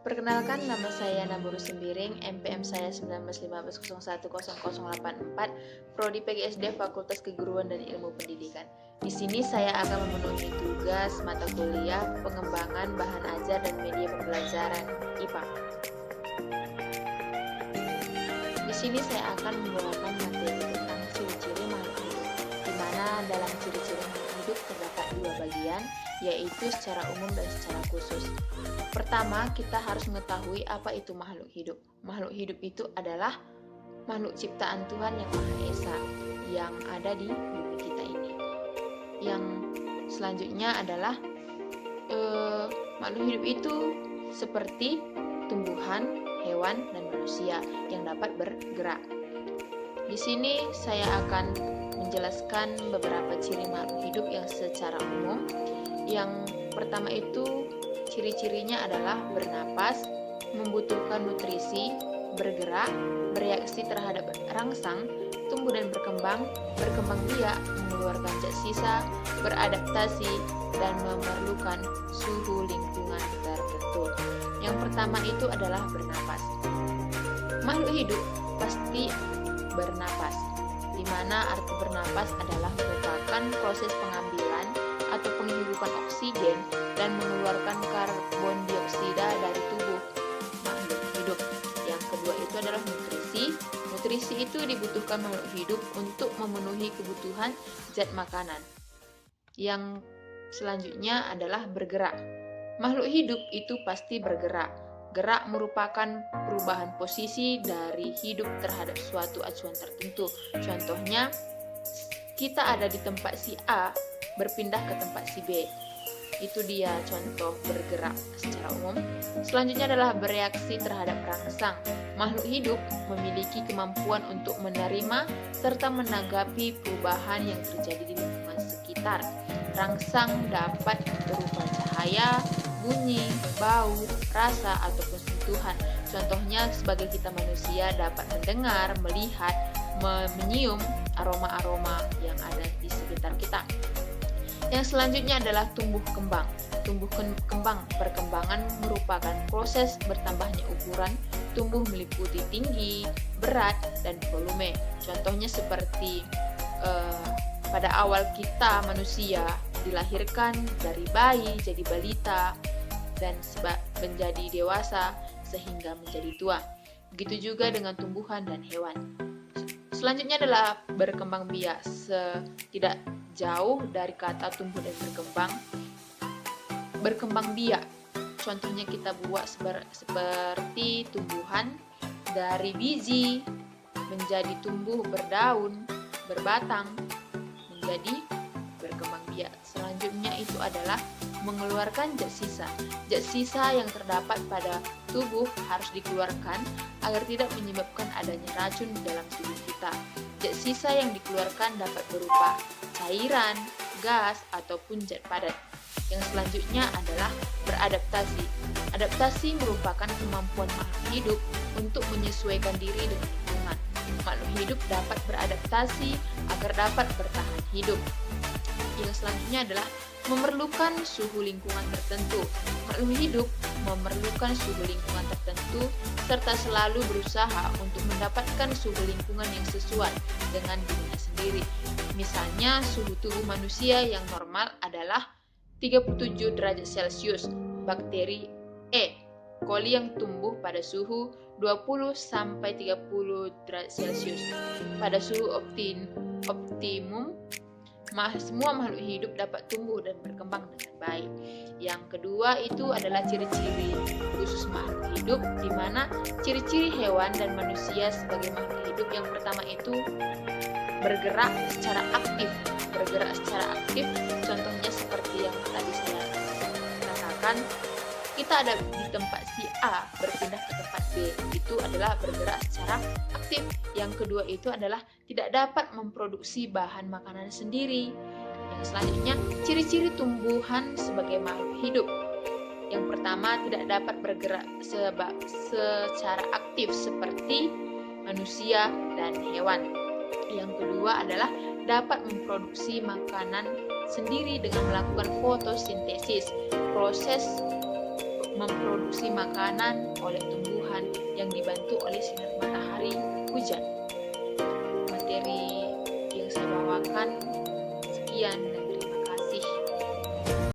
Perkenalkan, nama saya Naburu Sembiring, NPM saya 1915010084, Prodi PGSD Fakultas Keguruan dan Ilmu Pendidikan. Di sini saya akan memenuhi tugas mata kuliah pengembangan bahan ajar dan media pembelajaran IPA. Di sini saya akan membawakan materi tentang ciri-ciri makhluk hidup, di mana dalam ciri-ciri makhluk hidup terdapat dua bagian, yaitu secara umum dan secara khusus. Pertama, kita harus mengetahui apa itu makhluk hidup. Makhluk hidup itu adalah makhluk ciptaan Tuhan yang Maha Esa yang ada di bumi kita ini. Yang selanjutnya adalah makhluk hidup itu seperti tumbuhan, hewan, dan manusia yang dapat bergerak. Di sini saya akan menjelaskan beberapa ciri makhluk hidup yang secara umum. Yang pertama itu ciri-cirinya adalah bernapas, membutuhkan nutrisi, bergerak, bereaksi terhadap rangsang, tumbuh dan berkembang biak, mengeluarkan zat sisa, beradaptasi, dan memerlukan suhu lingkungan tertentu. Yang pertama itu adalah bernapas. Makhluk hidup pasti bernapas, di mana arti bernapas adalah merupakan proses pengambilan atau penghirupan oksigen dan mengeluarkan karbon dioksida dari tubuh makhluk hidup. Yang kedua itu adalah nutrisi. Nutrisi itu dibutuhkan makhluk hidup untuk memenuhi kebutuhan zat makanan. Yang selanjutnya adalah bergerak. Makhluk hidup itu pasti bergerak. Gerak merupakan perubahan posisi dari hidup terhadap suatu acuan tertentu. Contohnya, kita ada di tempat si A, berpindah ke tempat si B. Itu dia contoh bergerak secara umum. Selanjutnya adalah bereaksi terhadap rangsang. Makhluk hidup memiliki kemampuan untuk menerima serta menanggapi perubahan yang terjadi di lingkungan sekitar. Rangsang dapat berupa cahaya, bunyi, bau, rasa, ataupun sentuhan. Contohnya sebagai kita manusia dapat mendengar, melihat, menyium aroma-aroma yang ada di sekitar kita. Yang selanjutnya adalah tumbuh kembang. Tumbuh kembang perkembangan merupakan proses bertambahnya ukuran. Tumbuh meliputi tinggi, berat, dan volume. Contohnya seperti pada awal kita manusia dilahirkan dari bayi jadi balita dan menjadi dewasa sehingga menjadi tua. Begitu juga dengan tumbuhan dan hewan. Selanjutnya adalah berkembang biak. Tidak jauh dari kata tumbuh dan berkembang. Berkembang biak, contohnya kita buat seperti tumbuhan dari biji menjadi tumbuh berdaun, berbatang, menjadi berkembang biak. Selanjutnya itu adalah mengeluarkan zat sisa. Zat sisa yang terdapat pada tubuh harus dikeluarkan agar tidak menyebabkan adanya racun di dalam tubuh kita. Zat sisa yang dikeluarkan dapat berupa cairan, gas, ataupun zat padat. Yang selanjutnya adalah beradaptasi. Adaptasi merupakan kemampuan makhluk hidup untuk menyesuaikan diri dengan lingkungan. Makhluk hidup dapat beradaptasi agar dapat bertahan hidup. Yang selanjutnya adalah memerlukan suhu lingkungan tertentu. Makhluk hidup memerlukan suhu lingkungan tertentu serta selalu berusaha untuk mendapatkan suhu lingkungan yang sesuai dengan dirinya sendiri. Misalnya, suhu tubuh manusia yang normal adalah 37 derajat Celcius. Bakteri E. coli yang tumbuh pada suhu 20-30 derajat Celcius. Pada suhu optimum, semua makhluk hidup dapat tumbuh dan berkembang dengan baik. Yang kedua itu adalah ciri-ciri khusus makhluk hidup, di mana ciri-ciri hewan dan manusia sebagai makhluk hidup yang pertama itu bergerak secara aktif. Bergerak secara aktif, contohnya seperti yang tadi saya katakan, kita ada di tempat si A berpindah ke tempat B, itu adalah bergerak secara aktif. Yang kedua itu adalah tidak dapat memproduksi bahan makanan sendiri. Yang selanjutnya, ciri-ciri tumbuhan sebagai makhluk hidup. Yang pertama, tidak dapat bergerak secara aktif seperti manusia dan hewan. Yang kedua adalah dapat memproduksi makanan sendiri dengan melakukan fotosintesis. Proses memproduksi makanan oleh tumbuhan yang dibantu oleh sinar matahari hujan. Materi yang saya bawakan sekian dan